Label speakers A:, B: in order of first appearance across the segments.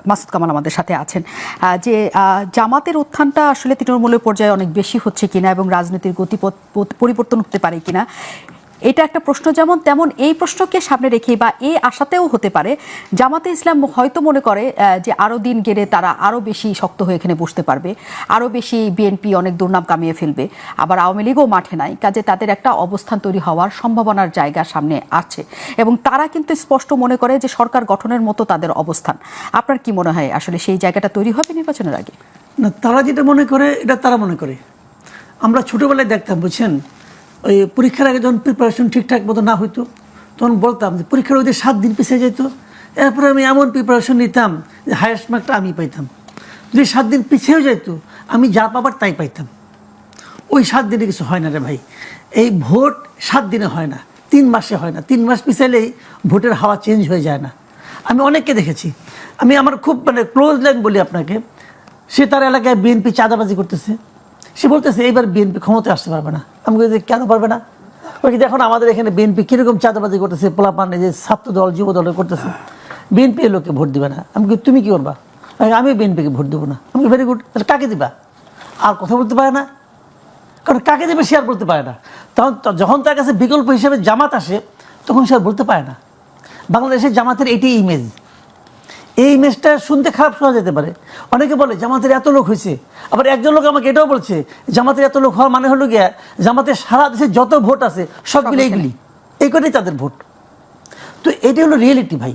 A: মাসুদ কামাল আমাদের সাথে আছেন। যে জামাতের উত্থানটা আসলে তৃণমূলের পর্যায়ে অনেক বেশি হচ্ছে কিনা এবং রাজনীতির গতিপথ পরিবর্তন হতে পারে কিনা, এটা একটা প্রশ্ন। যেমন তেমন এই প্রশ্নকে সামনে রেখে বা এই আশাতেও হতে পারে জামাতে ইসলাম হয়তো মনে করে যে আরও দিন গেলে তারা আরও বেশি শক্ত হয়ে এখানে বসতে পারবে, আরও বেশি বিএনপি অনেক দুর্নাম কামিয়ে ফেলবে, আবার আওয়ামী লীগও মাঠে নাই, কাজে তাদের একটা অবস্থান তৈরি হওয়ার সম্ভাবনার জায়গা সামনে আছে এবং তারা কিন্তু স্পষ্ট মনে করে যে সরকার গঠনের মতো তাদের অবস্থান। আপনার কি মনে হয় আসলে সেই জায়গাটা তৈরি হবে নির্বাচনের আগে?
B: না, তারা যেটা মনে করে এটা তারা মনে করে। আমরা ছোটোবেলায় দেখতাম, বুঝছেন, ওই পরীক্ষার আগে যখন প্রিপারেশন ঠিকঠাক মতো না হইতো তখন বলতাম যে পরীক্ষার ওই 7 দিন পিছিয়ে যেত, এরপরে আমি এমন প্রিপারেশন নিতাম যে হায়েস্ট মার্কটা আমি পাইতাম। যদি 7 দিন পিছিয়েও যেত আমি যা পাবার তাই পাইতাম। ওই 7 দিনে কিছু হয় না রে ভাই। এই ভোট 7 দিনে হয় না, 3 মাসে হয় না। 3 মাস পিছালেই ভোটের হাওয়া চেঞ্জ হয়ে যায় না। আমি অনেককে দেখেছি। আমি আমার খুব ক্লোজ লাইন বলি আপনাকে, সে তার এলাকায় বিএনপি চাঁদাবাজি করতেছে, সে বলতেছে এইবার বিএনপি ক্ষমতায় আসতে পারবে না। আমি বলছি কেন পারবে না? ওই দেখুন আমাদের এখানে বিএনপি কীরকম চাঁদাবাজি করতেছে, পোলাপানে যে ছাত্র দল যুব দলে করতেছে, বিএনপি এর লোককে ভোট দিবে না। আমি তুমি কী করবা? আমি বিএনপিকে ভোট দেবো না। আমি ভেরি গুড, তাহলে কাকে দিবা? আর কথা বলতে পারে না, কারণ কাকে দেবে সে আর বলতে পারে না। তখন যখন তার কাছে বিকল্প হিসেবে জামাত আসে তখন সে আর বলতে পারে না। বাংলাদেশের জামাতের এটি ইমেজ। এই ইমেজটা শুনতে খারাপ শোনা যেতে পারে। অনেকে বলে জামাতের এত লোক হয়েছে, আবার একজন লোক আমাকে এটাও বলছে জামাতের এত লোক হওয়ার মানে হলো গিয়া জামাতের সারা দেশে যত ভোট আছে সবগুলো এইগুলি, এই কটাই তাদের ভোট। তো এটাই হলো রিয়েলিটি ভাই।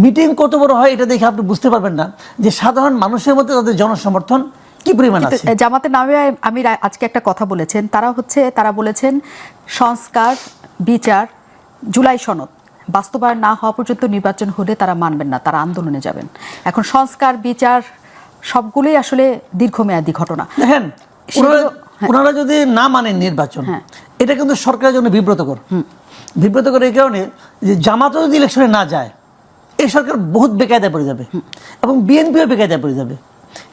B: মিটিং কত বড় হয় এটা দেখে আপনি বুঝতে পারবেন না যে সাধারণ মানুষের মধ্যে তাদের জনসমর্থন কি পরিমাণ আছে।
A: জামাতের নামে আমি আজকে একটা কথা বলেছেন, তারা বলেছেন সংস্কার, বিচার, জুলাই সনদ বাস্তবায়ন না হওয়া পর্যন্ত নির্বাচন হলে তারা মানবেন না, তারা আন্দোলনে যাবেন। এখন সংস্কার, বিচার সবগুলোই আসলে দীর্ঘমেয়াদী ঘটনা।
B: দেখেন, ওনারা যদি না মানেন নির্বাচন, এটা কিন্তু সরকারের জন্য বিব্রতকর। বিব্রতকর এই কারণে যে জামাতও যদি ইলেকশনে না যায় এই সরকার বহুত বেকায়দায় পড়ে যাবে এবং বিএনপিও বেকায়দায় পড়ে যাবে।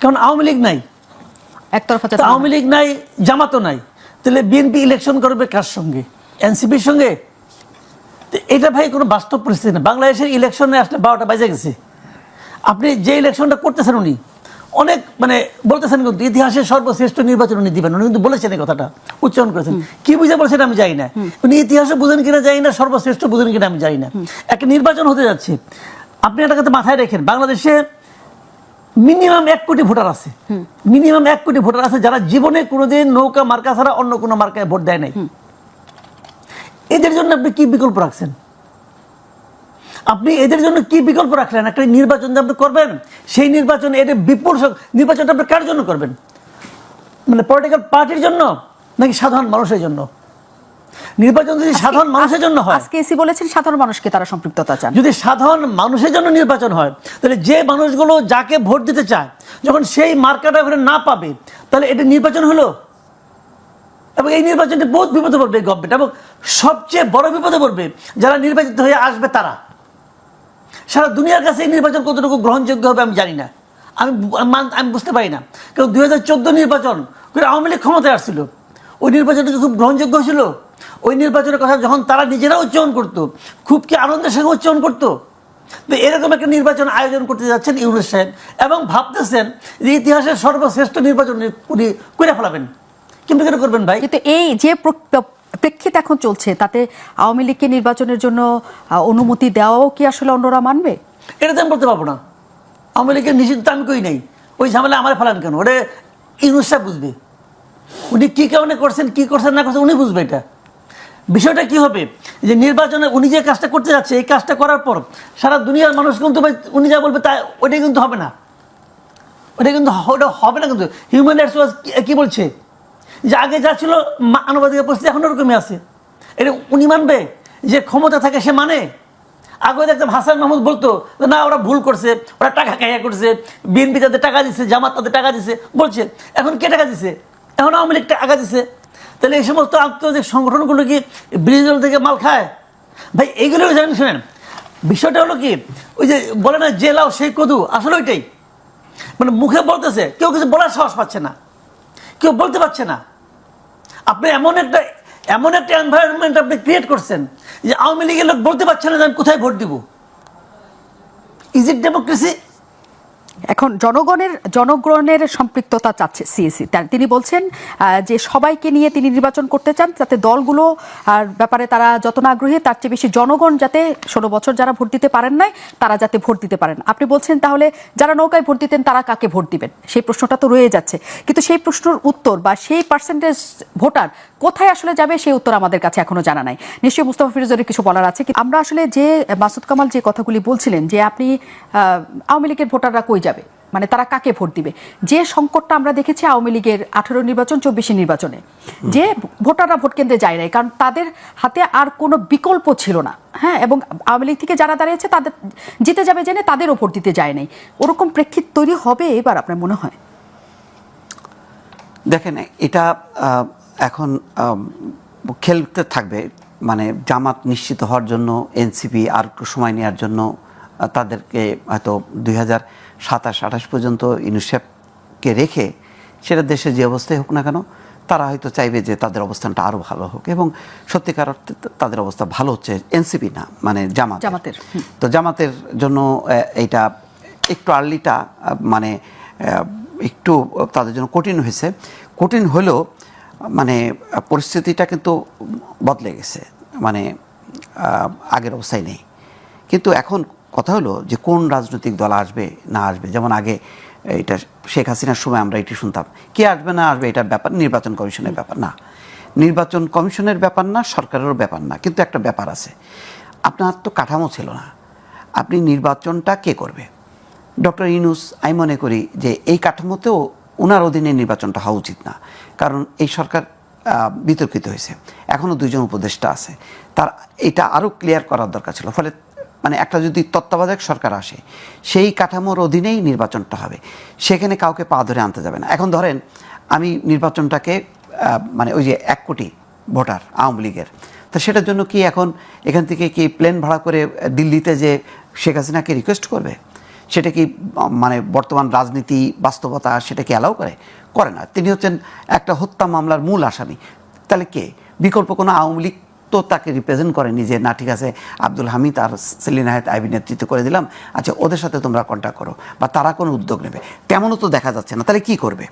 B: কারণ আওয়ামী লীগ নাই,
A: একতরফা
B: আওয়ামী লীগ নাই, জামাতও নাই, তাহলে বিএনপি ইলেকশন করবে কার সঙ্গে? এনসিপির সঙ্গে। এটা ভাই কোনো বাস্তব পরিস্থিতি না। বাংলাদেশের ইলেকশনে আসলে 12টা বাজে গেছে। আপনি যে ইলেকশনটা করতেছেন উনি অনেক বলতেছেন কিন্তু ইতিহাসের সর্বশ্রেষ্ঠ নির্বাচন উনি দিবেন। উনি কিন্তু বলেছেন এই কথাটা, উচ্চারণ করেছেন। কি বুঝে বলছেন আমি জানি না। উনি ইতিহাসও বুঝেন কিনা জানি না, সর্বশ্রেষ্ঠ বুঝেন কিনা আমি জানি না। একটা নির্বাচন হতে যাচ্ছে, আপনি একটা কথা মাথায় রেখেন, বাংলাদেশে মিনিমাম 1 কোটি ভোটার আছে। মিনিমাম 1 কোটি ভোটার আছে যারা জীবনে কোনোদিন নৌকা মার্কা ছাড়া অন্য কোনো মার্কায় ভোট দেয় নাই। এদের জন্য আপনি কি বিকল্প রাখছেন? আপনি এদের জন্য কি বিকল্প রাখলেন? একটা নির্বাচন যে আপনি করবেন, সেই নির্বাচন এটা বিপুল নির্বাচনটা আপনি কার জন্য করবেন? পলিটিক্যাল পার্টির জন্য নাকি সাধারণ মানুষের জন্য? নির্বাচন যদি সাধারণ মানুষের জন্য হয়,
A: আজকে এসি বলেছেন সাধারণ মানুষকে তারা সম্পৃক্ততা চান।
B: যদি সাধারণ মানুষের জন্য নির্বাচন হয়, তাহলে যে মানুষগুলো যাকে ভোট দিতে চায় যখন সেই মার্কাটা ওখানে না পাবে, তাহলে এটা নির্বাচন হলো। এবং এই নির্বাচনটি বহুত বিপদে পড়বে গভর্নমেন্ট, এবং সবচেয়ে বড় বিপদে পড়বে যারা নির্বাচিত হয়ে আসবে তারা। সারা দুনিয়ার কাছে এই নির্বাচন কতটুকু গ্রহণযোগ্য হবে আমি জানি না, আমি বুঝতে পারি না। কারণ 2014 নির্বাচন করে আওয়ামী লীগ ক্ষমতায় আসছিল, ওই নির্বাচনটা খুব গ্রহণযোগ্য ছিল। ওই নির্বাচনের কথা যখন তারা নিজেরা উচ্চারণ করতো, খুব কি আনন্দের সঙ্গে উচ্চারণ করতো। তো এরকম একটা নির্বাচন আয়োজন করতে যাচ্ছেন ইউনূস সাহেব, এবং ভাবতেছেন যে ইতিহাসের সর্বশ্রেষ্ঠ নির্বাচন উনি করে ফেলাবেন। কিন্তু কেন করবেন ভাই?
A: কিন্তু এই যে প্রেক্ষিত এখন চলছে তাতে আওয়ামী লীগকে নির্বাচনের জন্য অনুমতি দেওয়াও কি আসলে অন্যরা মানবে?
B: এটা তো আমি বলতে পারবো না। আওয়ামী লীগের নিষিদ্ধ আমি কই নাই, ওই ঝামেলা আমার ফেলান কেন? ওটা ইউনূস সাহেব বুঝবে। উনি কী কারণে করছেন, কী করছেন না করছেন উনি বুঝবে। এটা বিষয়টা কি হবে যে নির্বাচনে উনি যে কাজটা করতে যাচ্ছে, এই কাজটা করার পর সারা দুনিয়ার মানুষ কিন্তু উনি যা বলবে তা ওইটাই কিন্তু হবে না। ওটা কিন্তু ওটা হবে না। কিন্তু হিউম্যান রাইটস ওয়াচ কি বলছে যে আগে যা ছিল মানবাধিকার পরিস্থিতি এখন ওরকমই আছে। এটা উনি মানবে যে ক্ষমতা থাকে সে মানে? আগে দেখতাম হাসান মাহমুদ বলতো না ওরা ভুল করছে, ওরা টাকা খাইয়া করছে, বিএনপি তাদের টাকা দিচ্ছে, জামাত তাদের টাকা দিচ্ছে বলছে। এখন কে টাকা দিচ্ছে? এখন আওয়ামী লীগ টাকা দিচ্ছে। তাহলে এই সমস্ত আন্তর্জাতিক সংগঠনগুলো কি ব্রিজল থেকে মাল খায় ভাই? এইগুলো জানেন, শোনেন বিষয়টা হলো কি, ওই যে বলে না যে লাও সেই কদু, আসলে ওইটাই। মুখে বলতেছে, কেউ কিছু বলার সাহস পাচ্ছে না, কেউ বলতে পারছে না। আপনি এমন একটা এনভায়রনমেন্ট আপনি ক্রিয়েট করছেন যে আওয়ামী লীগের লোক বলতে পারছে না যে আমি কোথায় ভোট দিব। Is it democracy?
A: এখন জনগণের সম্পৃক্ততা চাচ্ছে সিএসি। তিনি বলছেন যে সবাইকে নিয়ে তিনি নির্বাচন করতে চান, যাতে দলগুলো আর ব্যাপারে তারা যত না আগ্রহী তার চেয়ে বেশি জনগণ যাতে 16 বছর যারা ভোট দিতে পারেন নাই তারা যাতে ভোট দিতে পারেন। আপনি বলছেন তাহলে যারা নৌকায় ভোট দিতেন তারা কাকে ভোট দিবেন, সেই প্রশ্নটা তো রয়ে যাচ্ছে। কিন্তু সেই প্রশ্নের উত্তর বা সেই পার্সেন্টেজ ভোটার কোথায় আসলে যাবে সেই উত্তর আমাদের কাছে এখনো জানা নাই। নিশ্চয়ই মুস্তাফা ফিরোজের কিছু বলার আছে। আমরা আসলে যে মাসুদ কামাল যে কথাগুলি বলছিলেন যে আপনি আওয়ামী লীগের ভোটাররা কই যাবে, মানে তারা কাকে ভোট দিবে, যে সংকটটা আমরা দেখেছি আওয়ামী লীগের 18 নির্বাচন 24 নির্বাচনে, যে ভোটাররা ভোট কেন্দ্রে যায় নাই কারণ তাদের হাতে আর কোনো বিকল্প ছিল না। হ্যাঁ, এবং আওয়ামী লীগ থেকে যারা দাঁড়িয়েছে তাদের জিতে যাবে জেনে তাদেরও ভোট দিতে যায় নাই। ওরকম প্রেক্ষিত তৈরি হবে এবার আপনার মনে হয়?
C: দেখেন, এটা এখন খেলতে থাকবে, মানে জামাত নিশ্চিত হওয়ার জন্য এনসিপি আর একটু সময় নেওয়ার জন্য তাদেরকে হয়তো 2027-28 পর্যন্ত ইউনিসেফকে রেখে সেটা দেশের যে অবস্থায় হোক না কেন তারা হয়তো চাইবে যে তাদের অবস্থানটা আরও ভালো হোক, এবং সত্যিকার অর্থে তাদের অবস্থা ভালো হচ্ছে, এনসিপি না, মানে জামাতের। তো জামাতের জন্য এইটা একটু আর্লিটা মানে একটু তাদের জন্য কঠিন হয়েছে। কঠিন হলেও মানে পরিস্থিতিটা কিন্তু বদলে গেছে, মানে আগের অবস্থায় নেই। কিন্তু এখন কথা হলো যে কোন রাজনৈতিক দল আসবে না আসবে। যেমন আগে এটা শেখ হাসিনার সময় আমরা এটি শুনতাম, কে আসবে না আসবে এটার ব্যাপার নির্বাচন কমিশনের ব্যাপার না, নির্বাচন কমিশনের ব্যাপার না, সরকারেরও ব্যাপার না। কিন্তু একটা ব্যাপার আছে, আপনার তো কাঠামো ছিল না, আপনি নির্বাচনটা কে করবে? ডক্টর ইউনূস, আমি মনে করি যে এই কাঠামোতেও ওনার অধীনে নির্বাচনটা হওয়া উচিত না, কারণ এই সরকার বিতর্কিত হয়েছে, এখনও 2 জন উপদেষ্টা আছে, তার এটা আরও ক্লিয়ার করার দরকার ছিল। ফলে মানে একটা যদি তত্ত্বাবধায়ক সরকার আসে সেই কাঠামোর অধীনেই নির্বাচনটা হবে, সেখানে কাউকে পা ধরে আনতে যাবে না। এখন ধরেন আমি নির্বাচনটাকে মানে ওই যে 1 কোটি ভোটার আওয়ামী লীগের, তো সেটার জন্য কি এখন এখান থেকে কি প্লেন ভাড়া করে দিল্লিতে যে শেখ হাসিনাকে রিকোয়েস্ট করবে? সেটা কি মানে বর্তমান রাজনীতি বাস্তবতা সেটা কি অ্যালাউ করে না? তিনি হচ্ছেন একটা হত্যা মামলার মূল আসামি, তাহলে কে বিকল্প? কোনো আওয়ামী লীগ তো তাকে রিপ্রেজেন্ট করেনি যে না ঠিক আছে আব্দুল হামিদ আর সেলিনা হায়াত আইবি নেতৃত্ব করে দিলাম, আচ্ছা ওদের সাথে তোমরা কন্ট্যাক্ট করো, বা তারা কোনো উদ্যোগ নেবে, তেমনও তো দেখা যাচ্ছে না। তাহলে কি করবে?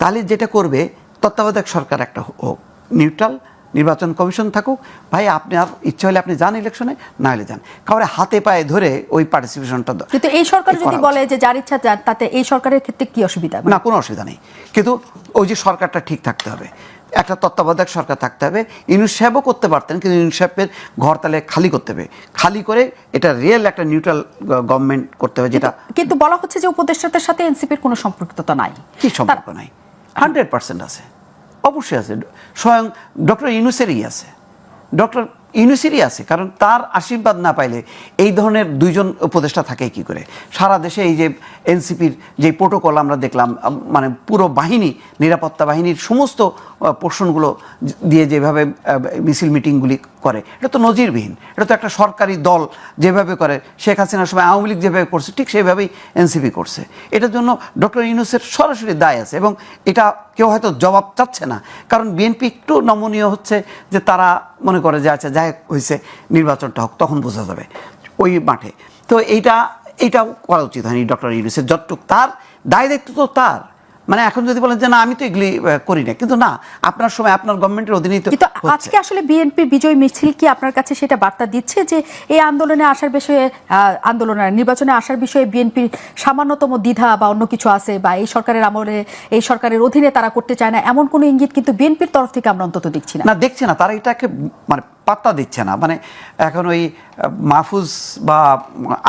C: তাহলে যেটা করবে তত্ত্বাবধায়ক সরকার একটা হোক, নিউট্রাল নির্বাচন কমিশন থাকুক, ভাই আপনার ইচ্ছা হলে আপনি যান ইলেকশনে, না হলে যান, কাউরে হাতে পায়ে ধরে ওই পার্টিসিপেশনটা।
A: কিন্তু এই সরকার যদি বলে যে যার ইচ্ছা যান, তাতে এই সরকারের ক্ষেত্রে কি অসুবিধা?
C: না, কোনো অসুবিধা নেই, কিন্তু ওই যে সরকারটা ঠিক থাকতে হবে, একটা তত্ত্বাবধায়ক সরকার থাকতে হবে। ইউনূস সাহেবও করতে পারতেন, কিন্তু ইউনূস সাহেবের ঘর তাহলে খালি করতে হবে, খালি করে এটা রিয়েল একটা নিউট্রাল গভর্নমেন্ট করতে হবে। যেটা কিন্তু
A: বলা হচ্ছে যে উপদেষ্টাদের সাথে এনসিপির কোনো সম্পৃক্ততা নাই।
C: কি সম্পর্ক নাই? 100% আছে, অবশ্যই আছে। স্বয়ং ডক্টর ইউনূসেরই আছে, ডক্টর ইউনূসেরই আছে, কারণ তার আশীর্বাদ না পাইলে এই ধরনের 2 জন উপদেষ্টা থাকে কি করে? সারা দেশে এই যে এনসিপির যে প্রোটোকল আমরা দেখলাম, মানে পুরো বাহিনী, নিরাপত্তা বাহিনীর সমস্ত পোর্শনগুলো দিয়ে যেভাবে মিছিল মিটিংগুলি করে, এটা তো নজিরবিহীন। এটা তো একটা সরকারি দল যেভাবে করে, শেখ হাসিনার সময় আওয়ামী লীগ যেভাবে করছে ঠিক সেভাবেই এনসিপি করছে। এটার জন্য ডক্টর ইউনূসের সরাসরি দায় আছে, এবং এটা কেউ হয়তো জবাব চাচ্ছে না, কারণ বিএনপি একটু নমনীয় হচ্ছে যে তারা মনে করে যে আচ্ছা যাই হয়েছে নির্বাচনটা হোক, তখন বোঝা যাবে ওই মাঠে। তো এইটাও করা উচিত হয়নি ডক্টর ইউনূসের। যতটুক তার দায় দায়িত্ব তো তার, মানে এখন যদি বলেন যে না আমি তো এগুলি করি না, কিন্তু না, আপনার সময় আপনার গভর্নমেন্টের অধীনেই তো।
A: কিন্তু আজকে আসলে বিএনপির বিজয় মিছিল কি আপনার কাছে সেটা বার্তা দিচ্ছে যে এই আন্দোলনে আসার বিষয়ে, নির্বাচনে আসার বিষয়ে বিএনপির সামান্যতম দ্বিধা বা অন্য কিছু আছে, বা এই সরকারের আমলে এই সরকারের অধীনে তারা করতে চায় না, এমন কোনো ইঙ্গিত কিন্তু বিএনপির তরফ থেকে আমরা অন্তত দেখছি না।
C: দেখছি না, তারা এটাকে মানে পাত্তা দিচ্ছে না। মানে এখন ওই মাহফুজ বা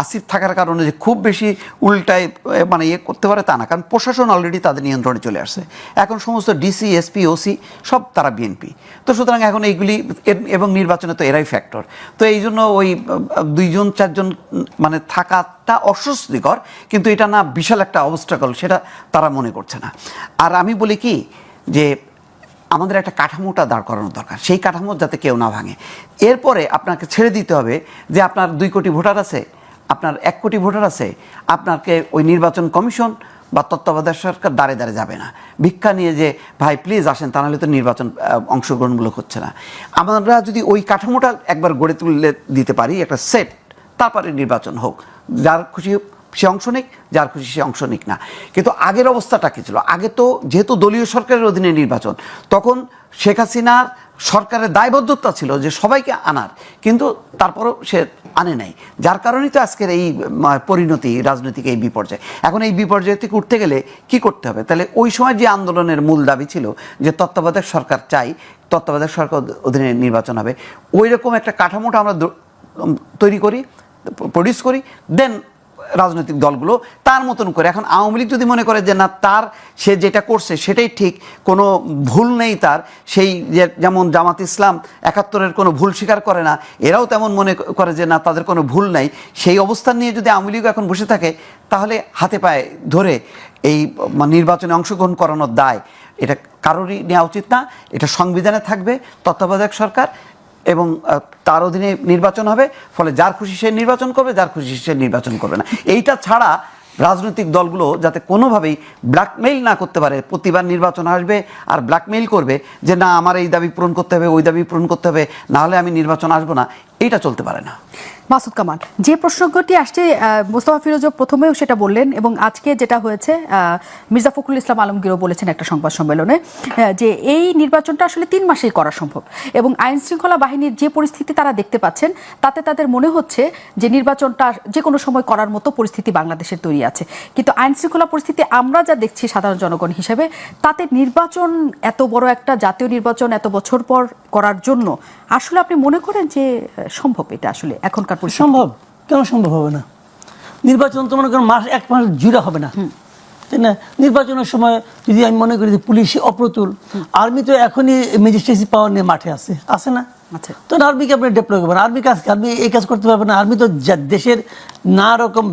C: আসিফ থাকার কারণে যে খুব বেশি উল্টায় মানে করতে পারে তা না, কারণ প্রশাসন অলরেডি তাদের নিয়ন্ত্রণে চলে আসছে। এখন সমস্ত ডিসি, এসপি, ওসি সব তারা বিএনপি। তো সুতরাং এখন এইগুলি এবং নির্বাচনে তো এরাই ফ্যাক্টর। তো এই জন্য ওই 2 জন 4 জন মানে থাকাটা অস্বস্তিকর, কিন্তু এটা না বিশাল একটা অবস্ট্রাকল, সেটা তারা মনে করছে না। আর আমি বলি কি যে আমাদের একটা কাঠামোটা দাঁড় করানো দরকার, সেই কাঠামো যাতে কেউ না ভাঙে। এরপরে আপনাকে ছেড়ে দিতে হবে যে আপনার 2 কোটি ভোটার আছে, আপনার 1 কোটি ভোটার আছে, আপনাকে ওই নির্বাচন কমিশন বা তত্ত্বাবধায়ক সরকার দাঁড়ে দাঁড়ে যাবে না ভিক্ষা নিয়ে যে ভাই প্লিজ আসেন, তা নাহলে তো নির্বাচন অংশগ্রহণমূলক হচ্ছে না। আমরা যদি ওই কাঠামোটা একবার গড়ে তুলে দিতে পারি, একটা সেট, তারপরে নির্বাচন হোক, যার খুশি সে অংশ নিক, যার খুশি সে অংশ নিক না। কিন্তু আগের অবস্থাটা কী ছিল? আগে তো যেহেতু দলীয় সরকারের অধীনে নির্বাচন, তখন শেখ হাসিনার সরকারের দায়বদ্ধতা ছিল যে সবাইকে আনার, কিন্তু তারপরেও সে আনে নাই, যার কারণেই তো আজকের এই পরিণতি, রাজনৈতিক এই বিপর্যয়। এখন এই বিপর্যয় থেকে উঠতে গেলে কি করতে হবে? তাহলে ওই সময় যে আন্দোলনের মূল দাবি ছিল যে তত্ত্বাবধায়ক সরকার চাই, তত্ত্বাবধায়ক সরকার অধীনে নির্বাচন হবে, ওই রকম একটা কাঠামোটা আমরা তৈরি করি, প্রডিউস করি, দেন রাজনৈতিক দলগুলো তার মতন করে। এখন আওয়ামী লীগ যদি মনে করে যে না, তার সে যেটা করছে সেটাই ঠিক, কোনো ভুল নেই তার, সেই যেমন জামাত ইসলাম ৭১-এর কোনো ভুল স্বীকার করে না, এরাও তেমন মনে করে যে না, তাদের কোনো ভুল নাই, সেই অবস্থান নিয়ে যদি আওয়ামী লীগ এখন বসে থাকে, তাহলে হাতে পায়ে ধরে এই নির্বাচনে অংশগ্রহণ করানোর দায় এটা কারোরই নেওয়া উচিত না। এটা সংবিধানে থাকবে, তত্ত্বাবধায়ক সরকার এবং তার অধীনে নির্বাচন হবে, ফলে যার খুশি সে নির্বাচন করবে, যার খুশি সে নির্বাচন করবে না। এইটা ছাড়া রাজনৈতিক দলগুলো যাতে কোনোভাবেই ব্ল্যাকমেইল না করতে পারে, প্রতিবার নির্বাচন আসবে আর ব্ল্যাকমেইল করবে যে না, আমার এই দাবি পূরণ করতে হবে, ওই দাবি পূরণ করতে হবে, না হলে আমি নির্বাচন আসবো না, এইটা চলতে পারে না।
A: মাসুদ কামাল, যে প্রসঙ্গটি আসছে, মোস্তফা ফিরোজও প্রথমেও সেটা বললেন এবং আজকে যেটা হয়েছে মির্জা ফখরুল ইসলাম আলমগীরও বলেছেন একটা সংবাদ সম্মেলনে যে এই নির্বাচনটা আসলে 3 মাসেই করা সম্ভব এবং আইন শৃঙ্খলা বাহিনীর যে পরিস্থিতি তারা দেখতে পাচ্ছেন, তাতে তাদের মনে হচ্ছে যে নির্বাচনটা যে কোনো সময় করার মতো পরিস্থিতি বাংলাদেশের তৈরি আছে। কিন্তু আইন শৃঙ্খলা পরিস্থিতি আমরা যা দেখছি সাধারণ জনগণ হিসেবে, তাতে নির্বাচন, এত বড় একটা জাতীয় নির্বাচন এত বছর পর করার জন্য আসলে আপনি মনে করেন যে সম্ভব? এটা আসলে এখনকার পরিস্থিতি
B: সম্ভব? কেন সম্ভব হবে না? নির্বাচন তো মনে করেন এক মাস জুড়ে হবে না, তাই না? নির্বাচনের সময় যদি আমি মনে করি যে পুলিশ অপ্রতুল, আর্মি তো এখনই ম্যাজিস্ট্রেসি পাওয়ার নিয়ে মাঠে আছে না?
A: আচ্ছা,
B: তো আর্মিকে আপনি ডেপ্লয় করবেন, আর্মি এই কাজ করতে পারবে না। আর্মি তো দেশের নানা রকম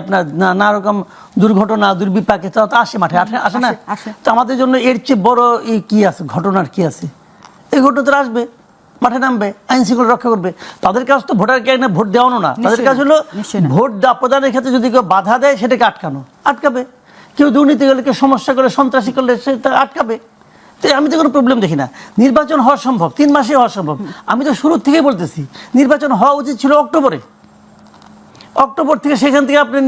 B: আপনার নানা রকম দুর্ঘটনা, দুর্বিপাকে তো আসে মাঠে, আসে না? তো আমাদের জন্য এর চেয়ে বড় কি আছে, ঘটনার কি আছে? এই ঘটনা তো আসবে, মাঠে নামবে, আইন শৃঙ্খলা রক্ষা করবে। তাদের কাজ তো ভোটার কে ভোট দেওয়ানো না, তাদের কাজ হলো ভোট প্রদানের ক্ষেত্রে যদি কেউ বাধা দেয় সেটাকে আটকাবে। কেউ দুর্নীতি করলে, কেউ সমস্যা করলে, সন্ত্রাসী করলে সেটা আটকাবে। তো আমি তো কোনো প্রবলেম দেখি না। নির্বাচন হওয়া সম্ভব, 3 মাসে হওয়া সম্ভব। আমি তো শুরু থেকেই বলতেছি নির্বাচন হওয়া উচিত ছিল অক্টোবর থেকে, সেখান থেকে আপনি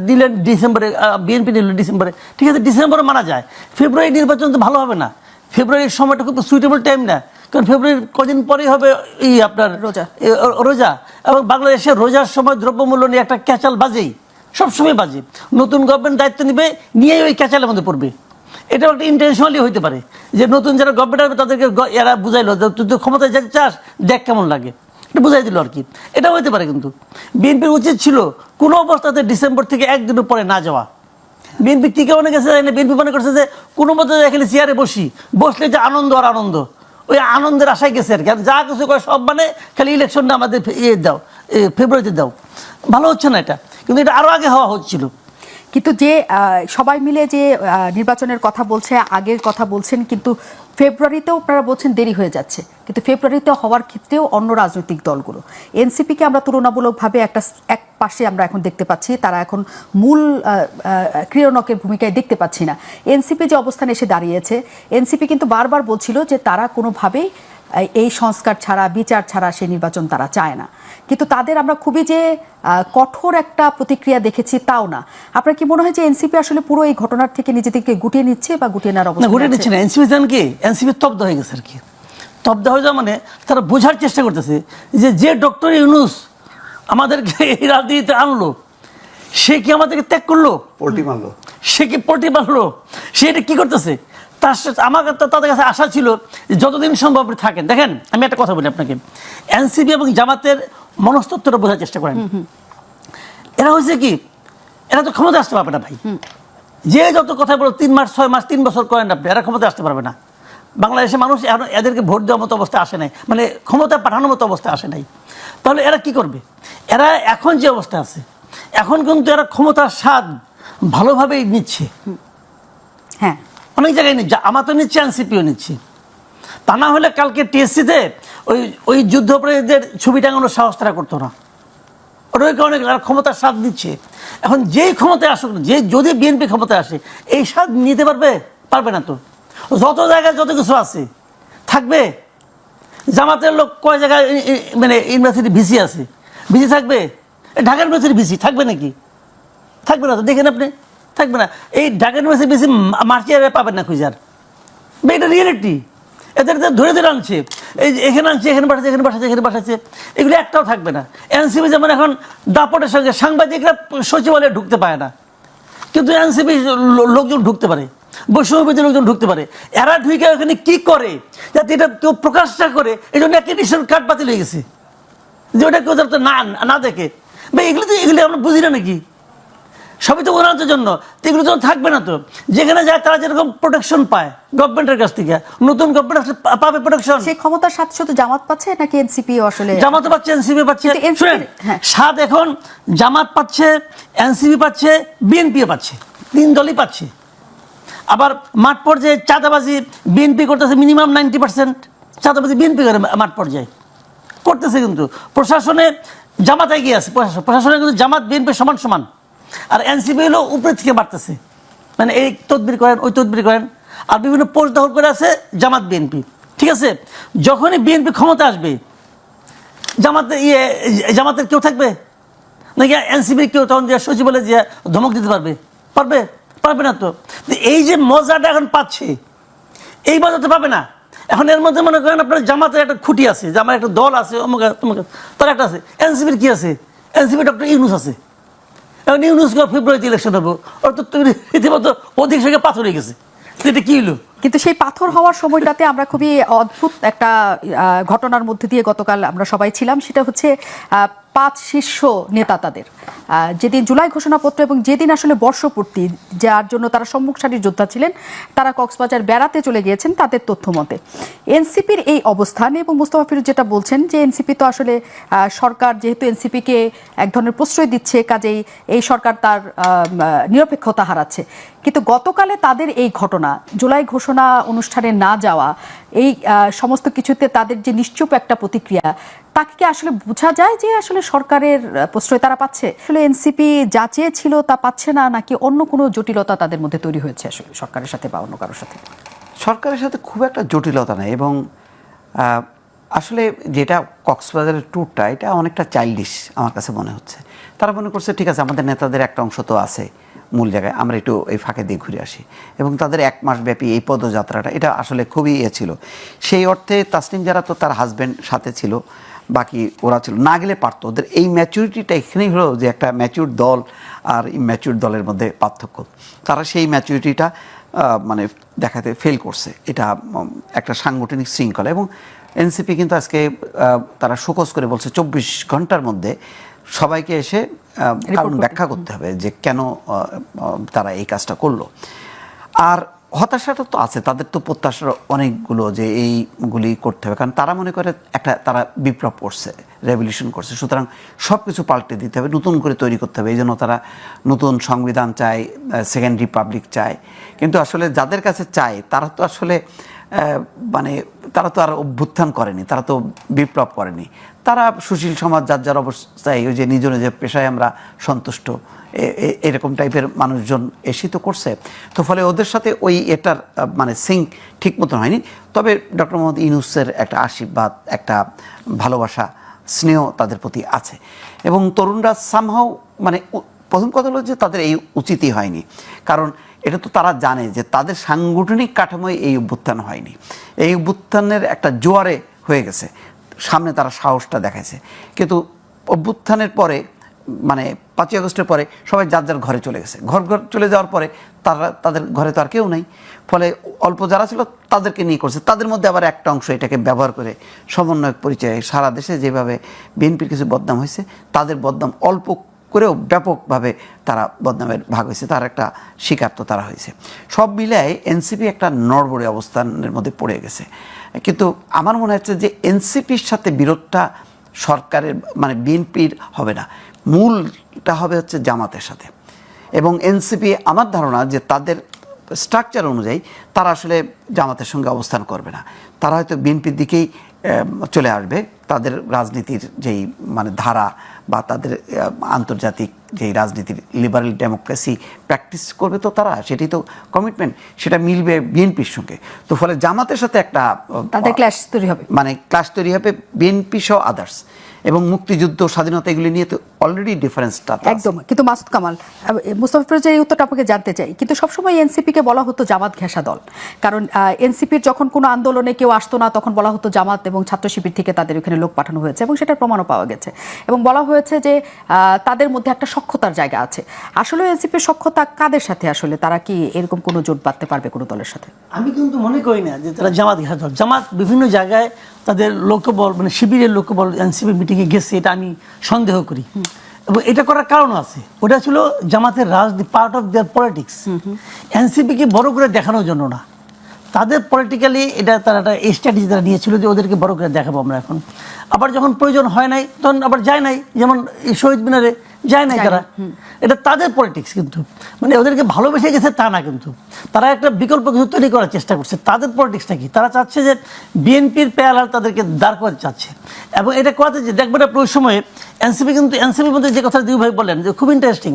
B: দিলেন ডিসেম্বরে, বিএনপি নিল ডিসেম্বরে, ঠিক আছে, ডিসেম্বরে মানা যায়। ফেব্রুয়ারি নির্বাচন তো ভালো হবে না, ফেব্রুয়ারির সময়টা খুব সুইটেবল টাইম না, কারণ ফেব্রুয়ারির কদিন পরেই হবে আপনার রোজা, এবং বাংলাদেশের রোজার সময় দ্রব্যমূল্য নিয়ে একটা ক্যাচাল বাজেই, সবসময় বাজে। নতুন গভর্নমেন্ট দায়িত্ব নিয়েই ওই ক্যাচালের মধ্যে পড়বে। এটাও একটা ইন্টেনশনালি হইতে পারে যে নতুন যারা গভর্নমেন্ট আসবে তাদেরকে এরা বুঝাইলো যে তুই ক্ষমতায় যেতে চাস, দেখ কেমন লাগে, এটা বুঝাই দিল আর কি। এটা হইতে পারে। কিন্তু বিএনপির উচিত ছিল কোনো অবস্থাতে ডিসেম্বর থেকে একদিন পরে না যাওয়া। বিএনপি কি কেমন গেছে জানি না, বিএনপি মনে করছে যে কোনো মতো এখানে চেয়ারে বসলে যে আনন্দ আর আনন্দ, ওই আনন্দের আশায় গেছে আর কি। যা কিছু করে সব খালি ইলেকশনটা আমাদের দাও, ফেব্রুয়ারিতে দাও, ভালো হচ্ছে না এটা। কিন্তু এটা আরও আগে হওয়া হচ্ছিল।
A: কিন্তু যে সবাই মিলে যে নির্বাচনের কথা বলছে, আগের কথা বলছেন, কিন্তু ফেব্রুয়ারিতেও আপনারা বলছেন দেরি হয়ে যাচ্ছে, কিন্তু ফেব্রুয়ারিতে হওয়ার ক্ষেত্রেও অন্য রাজনৈতিক দলগুলো, এনসিপিকে আমরা তুলনামূলকভাবে এক পাশে আমরা এখন দেখতে পাচ্ছি, তারা এখন মূল ক্রীড়নকের ভূমিকায় দেখতে পাচ্ছি না। এনসিপি যে অবস্থানে এসে দাঁড়িয়েছে, এনসিপি কিন্তু বারবার বলছিল যে তারা কোনোভাবেই এই সংস্কার ছাড়া, বিচার ছাড়া সে নির্বাচন তারা চায় না, কিন্তু তাদের আমরা খুবই যে কঠোর একটা প্রতিক্রিয়া দেখেছি তাও না। আপনার কি মনে হয় যে এনসিপি আসলে পুরো এই ঘটনার থেকে নিজেদেরকে গুটিয়ে নিচ্ছে বা গুটিয়ে নেওয়ার অবস্থা?
B: গুটিয়ে নিচ্ছে না, এনসিপি জানেন কি, এনসিপি স্তব্ধ হয়ে গেছে আর কি। স্তব্ধ হয়ে যাওয়া মানে তারা বোঝার চেষ্টা করতেছে যে ডক্টর ইউনূস আমাদেরকে এই রাজনীতিতে আনলো, সে কি আমাদেরকে ত্যাগ করলো,
C: পোল্টি মারলো,
B: সে কি পোল্টি মারলো, সে এটা কি করতেছে। আমার তাদের কাছে আশা ছিল যে যতদিন সম্ভব থাকেন। দেখেন, আমি একটা কথা বলি আপনাকে, এনসিপি এবং জামাতের মনস্তত্ত্বটা বোঝার চেষ্টা করেন। এরা হয়েছে কি, এরা তো ক্ষমতা আসতে পারবে না ভাই। যে যত কথা বলো 3 মাস 6 মাস 3 বছর করেন আপনি, এরা ক্ষমতা আসতে পারবে না। বাংলাদেশের মানুষ এখন এদেরকে ভোট দেওয়ার মতো অবস্থা আসে নাই, মানে ক্ষমতা পাঠানোর মতো অবস্থা আসে নাই। তাহলে এরা কি করবে? এরা এখন যে অবস্থা আছে, এখন কিন্তু এরা ক্ষমতার স্বাদ ভালোভাবেই নিচ্ছে।
A: হ্যাঁ,
B: অনেক জায়গায় নিচ্ছে, আমার তো নিচ্ছে, এনসিপিও নিচ্ছে। তা না হলে কালকে টিএসসিতে ওই যুদ্ধাপরাধীদের ছবি টাঙানোর সাহস তারা করতো না। ওটার কারণে ক্ষমতার স্বাদ নিচ্ছে। এখন যেই ক্ষমতায় আসুক না, যদি বিএনপি ক্ষমতায় আসে, এই স্বাদ নিতে পারবে না তো। যত জায়গায় যত কিছু আছে থাকবে। জামাতের লোক কয় জায়গায় মানে ইউনিভার্সিটি ভিসি আছে, ভিসি থাকবে? ঢাকা ইউনিভার্সিটি ভিসি থাকবে নাকি? থাকবে না তো, দেখেন আপনি থাকবে না। এই ঢাকা ইউনিভার্সিটি বেশি মার্চিয়ারে পাবেন না খুঁজার, এটা রিয়েলিটি। এদের ধরে ধরে আনছে, এই যে এখানে আনছে, এখানে পাঠাচ্ছে, এখানে পাঠাচ্ছে, এখানে পাঠাচ্ছে, এগুলো একটাও থাকবে না। এনসিপি যেমন এখন দাপটের সঙ্গে সাংবাদিকরা সচিবালয়ে ঢুকতে পারে না, কিন্তু এনসিপি লোকজন ঢুকতে পারে, বৈষম্যবিরোধী লোকজন ঢুকতে পারে। এরা ঢুকে ওখানে কি করে যাতে এটা কেউ প্রকাশ না করে, এই জন্য অ্যাক্রেডিটেশন কার্ড বাতিল হয়ে গেছে, যে ওটা কেউ যাতে না দেখে। ভাই এগুলো আমরা বুঝি না নাকি? সবই তো উন্নয়নের জন্য, তো এগুলো তো থাকবে না। তো যেখানে যায় তারা যেরকম প্রোটেকশন পায় গভর্নমেন্টের কাছ থেকে, নতুন গভর্নমেন্ট আসলে পাবে প্রোটেকশন।
A: সেই ক্ষমতার সাথে শুধু জামাত পাচ্ছে নাকি এনসিপি আসলে?
B: জামাতও পাচ্ছে, এনসিপি পাচ্ছে।
A: কিন্তু
B: শুনেন,
A: হ্যাঁ।
B: সাত এখন জামাত পাচ্ছে, এনসিপি পাচ্ছে, বিএনপিও পাচ্ছে, 3 দলই পাচ্ছে। আবার মাঠ পর্যায়ে চাঁদাবাজি বিএনপি করতেছে, মিনিমাম 90% চাঁদাবাজি বিএনপি করে মাঠ পর্যায়ে করতেছে। কিন্তু প্রশাসনে জামাত এগিয়ে আছে, প্রশাসনে কিন্তু জামাত বিএনপি সমান সমান। আর এনসিপি হলো উপরে থেকে বাড়তেছে, মানে এই তদবির করেন, ওই তদবির করেন, আর বিভিন্ন পোস্ট দখল করে আছে জামাত বিএনপি। ঠিক আছে, যখনই বিএনপি ক্ষমতা আসবে, জামাতের কেউ থাকবে নাকি এনসিপির কেউ তখন যে সচিবালয়ে যে ধমক দিতে পারবে? পারবে না। তো এই যে মজাটা এখন পাচ্ছে, এই মজা তো পাবে না। এখন এর মধ্যে মনে করেন আপনার জামাতের একটা খুঁটি আছে, জামার একটা দল আছে, অমুক তার একটা আছে। এনসিপির কি আছে? এনসিপি ডক্টর ইউনূস আছে। এখন ইউনূস ফেব্রুয়ারিতে ইলেকশন হবে, ওর তো রীতিমতো অধিক সঙ্গে পাথর হয়ে গেছে। এটা কি হলো?
A: কিন্তু সেই পাথর হওয়ার সময়টাতে আমরা খুবই অদ্ভুত একটা ঘটনার মধ্যে দিয়ে গতকাল আমরা সবাই ছিলাম। সেটা হচ্ছে 5 শীর্ষ নেতা তাদের যেদিন জুলাই ঘোষণাপত্র এবং যেদিন আসলে বর্ষপূর্তি, যার জন্য তারা সম্মুখ সারির যোদ্ধা ছিলেন, তারা কক্সবাজার বেড়াতে চলে গিয়েছেন তাদের তথ্য মতে। এনসিপির এই অবস্থান এবং মুস্তাফা ফিরোজ যেটা বলছেন যে এনসিপি তো আসলে সরকার যেহেতু এনসিপিকে এক ধরনের প্রশ্রয় দিচ্ছে, কাজেই এই সরকার তার নিরপেক্ষতা হারাচ্ছে। কিন্তু গতকালে তাদের এই ঘটনা, জুলাই ঘোষণা অনুষ্ঠানে না যাওয়া, এই সমস্ত কিছুতে তাদের যে নিশ্চুপ একটা প্রতিক্রিয়া, তাকে কি আসলে বোঝা যায় যে আসলে সরকারের প্রশ্রয় তারা পাচ্ছে? আসলে এনসিপি যা চেয়েছিল তা পাচ্ছে না, নাকি অন্য কোনো জটিলতা তাদের মধ্যে তৈরি হয়েছে আসলে সরকারের সাথে বা অন্য কারোর সাথে?
C: সরকারের সাথে খুব একটা জটিলতা নেই। এবং আসলে যেটা কক্সবাজারের ট্যুরটা, এটা অনেকটা চাইল্ডিশ আমার কাছে মনে হচ্ছে। তারা মনে করছে ঠিক আছে, আমাদের নেতাদের একটা অংশ তো আছে মূল জায়গায়, আমরা একটু এই ফাঁকে দিয়ে ঘুরে আসি। এবং তাদের 1 মাস ব্যাপী এই পদযাত্রাটা, এটা আসলে খুবই ছিল। সেই অর্থে তাসনিম যারা তো তার হাজব্যান্ড সাথে ছিল, বাকি ওরা ছিল, না গেলে পারতো। ওদের এই ম্যাচুরিটিটা এখানেই হলো যে একটা ম্যাচিউর দল আর ইম্যাচিউর দলের মধ্যে পার্থক্য। তারা সেই ম্যাচুরিটিটা মানে দেখাতে ফেল করছে। এটা একটা সাংগঠনিক শৃঙ্খলা। এবং এনসিপি কিন্তু আজকে তারা শোকজ করে বলছে 24 ঘন্টার মধ্যে সবাইকে এসে কারণ ব্যাখ্যা করতে হবে যে কেন তারা এই কাজটা করলো। আর হতাশাটা তো আছে, তাদের তো প্রত্যাশার অনেকগুলো যে এইগুলি করতে হবে, কারণ তারা মনে করে একটা তারা বিপ্লব করছে, রেভলিউশন করছে, সুতরাং সব কিছু পাল্টে দিতে হবে, নতুন করে তৈরি করতে হবে। এই জন্য তারা নতুন সংবিধান চায়, সেকেন্ড রিপাবলিক চায়। কিন্তু আসলে যাদের কাছে চায় তারা তো আসলে মানে তারা তো আর অভ্যুত্থান করেনি, তারা তো বিপ্লব করেনি। তারা সুশীল সমাজ, যার অবস্থায় ওই যে নিজ নিজের পেশায় আমরা সন্তুষ্ট, এরকম টাইপের মানুষজন এসে তো করছে। তো ফলে ওদের সাথে ওই এটার মানে সিঙ্ক ঠিক মতন হয়নি। তবে ডক্টর মোহাম্মদ ইউনূসের একটা আশীর্বাদ, একটা ভালোবাসা, স্নেহ তাদের প্রতি আছে। এবং তরুণরা সামহাও মানে প্রথম কথা হলো যে তাদের এই উচিতই হয়নি, কারণ এটা তো তারা জানে যে তাদের সাংগঠনিক কাঠামোয় এই অভ্যুত্থান হয়নি। এই অভ্যুত্থানের একটা জোয়ারে হয়ে গেছে, সামনে তারা সাহসটা দেখাইছে। কিন্তু অভ্যুত্থানের পরে মানে 5ই আগস্টের পরে সবাই যার ঘরে চলে গেছে। ঘর চলে যাওয়ার পরে তাদের ঘরে তো আর কেউ নাই। ফলে অল্প যারা ছিল তাদেরকে নিয়ে করছে। তাদের মধ্যে আবার একটা অংশ এটাকে ব্যবহার করে সমন্বয়ক পরিচয়ে সারা দেশে যেভাবে বিএনপির কিছু বদনাম হয়েছে, তাদের বদনাম অল্প করেও ব্যাপকভাবে তারা বদনামের ভাগ হয়েছে, তার একটা শিকার তো তারা হয়েছে। সব মিলায় এনসিপি একটা নড়বড়ে অবস্থানের মধ্যে পড়ে গেছে। কিন্তু আমার মনে হচ্ছে যে এনসিপির সাথে বিরোধটা সরকারের মানে বিএনপির হবে না, মূলটা হবে হচ্ছে জামাতের সাথে। এবং এনসিপি আমার ধারণা যে তাদের স্ট্রাকচার অনুযায়ী তারা আসলে জামাতের সঙ্গে অবস্থান করবে না, তারা হয়তো বিএনপির দিকেই চলে আসবে। তাদের রাজনীতির যেই মানে ধারা বা তাদের আন্তর্জাতিক যেই রাজনীতির লিবারেল ডেমোক্রেসি প্র্যাকটিস করবে, তো তারা সেটাই তো কমিটমেন্ট, সেটা মিলবে বিএনপির সঙ্গে। তো ফলে জামাতের সাথে একটা
A: তাদের ক্ল্যাশ তৈরি হবে,
C: মানে ক্লাশ তৈরি হবে বিএনপি সহ আদার্স। এবং মুক্তিযুদ্ধ স্বাধীনতা এগুলি নিয়ে তো অলরেডি ডিফারেন্সটা
A: একদম। কিন্তু মাসুদ কামাল, মুস্তাফা ফিরোজের এই উত্তরটা আপনাকে জানতে চাই, কিন্তু সবসময় এনসিপিকে বলা হতো জামাত ঘেঁষা দল, কারণ এনসিপির যখন কোনো আন্দোলনে কেউ আসতো না তখন বলা হতো জামাত এবং ছাত্র শিবির থেকে তাদের ওখানে লোক পাঠানো হয়েছে, এবং সেটার প্রমাণও পাওয়া গেছে, এবং বলা হয়েছে যে তাদের মধ্যে একটা সখ্যতার জায়গা আছে। আসলে এনসিপির সখ্যতা কাদের সাথে? আসলে তারা কি এরকম কোনো জোট বাঁধতে পারবে কোনো দলের সাথে?
B: আমি কিন্তু মনে করি না যে তারা জামাত ঘেঁষা দল। জামাত বিভিন্ন জায়গায় তাদের লোকবল, মানে শিবিরের লোকবল এনসিপি মিটিংয়ে গেছে, এটা আমি সন্দেহ করি। এবং এটা করার কারণ আছে, ওটা ছিল জামাতের রাজনীতি, পার্ট অফ দেয়ার পলিটিক্স। এনসিপিকে বড় করে দেখানোর জন্য না, তাদের পলিটিক্যালি এটা তারা একটা স্ট্র্যাটেজি তারা নিয়েছিল যে ওদেরকে বড় করে দেখাবো আমরা এখন। আবার যখন প্রয়োজন হয় নাই তখন আবার যায় নাই, যেমন এই শহীদ মিনারে যায় নাই তারা। এটা তাদের পলিটিক্স, কিন্তু মানে ওদেরকে ভালোবেসে গেছে তা না, কিন্তু তারা একটা বিকল্প কিছু তৈরি করার চেষ্টা করছে। তাদের পলিটিক্সটা কি, তারা চাচ্ছে যে বিএনপির প্যারালাল তাদেরকে দাঁড় করতে চাচ্ছে। এবং এটা কথা যে দেখবেন আপনি ওই সময়ে এনসিপি, কিন্তু এনসিপির মধ্যে যে কথা দুই ভাই বললেন যে খুব ইন্টারেস্টিং,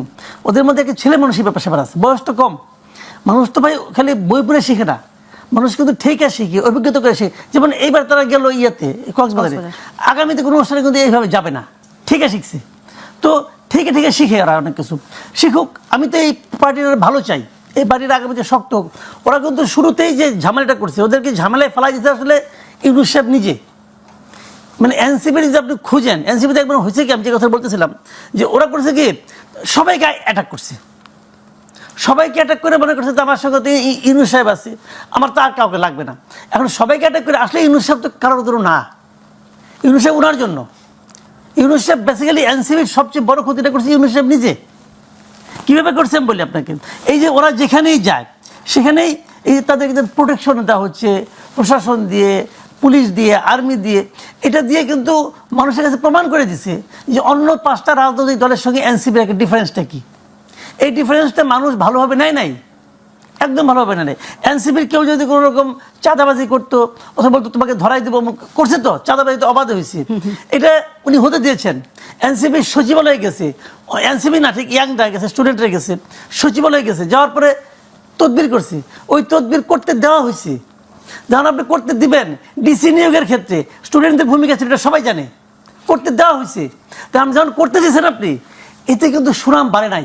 B: ওদের মধ্যে একটা ছেলে মানুষই ব্যাপার স্যাপার আছে, বয়স তো কম। মানুষ তো ভাই খালি বই পড়ে শিখে না, মানুষ কিন্তু ঠিকা শিখে, অভিজ্ঞতা করে শিখে। যেমন এইবার তারা গেল ইয়েতে কক্সবাজারে, আগামীতে কোনো অনুষ্ঠানে কিন্তু এইভাবে যাবে না, ঠিকা শিখছে। তো ঠিক শিখে ওরা অনেক কিছু শিখুক। আমি তো এই পার্টির ভালো চাই, এই পার্টির আগামীতে শক্ত হোক। ওরা কিন্তু শুরুতেই যে ঝামেলাটা করছে, ওদেরকে ঝামেলায় ফেলাই দিতে আসলে ইউনুস সাহেব নিজে। মানে এনসিপির যদি আপনি খুঁজেন, এনসিপিতে একবার হয়েছে কি, আমি যে কথা বলতেছিলাম যে ওরা করছে কি, সবাইকে অ্যাটাক করছে, সবাইকে অ্যাটাক করে মনে করছে আমার সঙ্গে তো ইউনুস সাহেব আছে, আমার তো আর কাউকে লাগবে না। এখন সবাইকে অ্যাটাক করে আসলে ইউনুস সাহেব তো কারোর ধরো না, ইউনুস সাহেব ওনার জন্য। ইউনুস সাহেব বেসিক্যালি এনসিপির সবচেয়ে বড় ক্ষতিটা করছে ইউনুস সাহেব নিজে। কীভাবে করছেন বলি আপনাকে, এই যে ওরা যেখানেই যায় সেখানেই এই তাদেরকে প্রোটেকশন দেওয়া হচ্ছে, প্রশাসন দিয়ে, পুলিশ দিয়ে, আর্মি দিয়ে, এটা দিয়ে কিন্তু মানুষের কাছে প্রমাণ করে দিছে যে অন্য 5টা রাজনৈতিক দলের সঙ্গে এনসিপির একটা ডিফারেন্সটা কি। এই ডিফারেন্সটা মানুষ ভালোভাবে নাই, একদম ভালোভাবে নেয়। এনসিপির কেউ যদি কোনো রকম চাঁদাবাজি করতো অথবা বলতো তোমাকে ধরাই দেবো, করছে তো চাঁদাবাজি তো অবাধ হয়েছে, এটা উনি হতে দিয়েছেন। এনসিপির সচিবালয়ে গেছে, এনসিপি না ঠিক ইয়াংরা গেছে, স্টুডেন্টরা গেছে, সচিবালয়ে গেছে, যাওয়ার পরে তদবির করছে, ওই তদবির করতে দেওয়া হয়েছে। যখন আপনি করতে দিবেন, ডিসি নিয়োগের ক্ষেত্রে স্টুডেন্টদের ভূমিকা ছিল, এটা সবাই জানে, করতে দেওয়া হয়েছে। তা আপনি যখন করতে দিয়েছেন আপনি, এতে কিন্তু সুনাম বাড়ে নাই।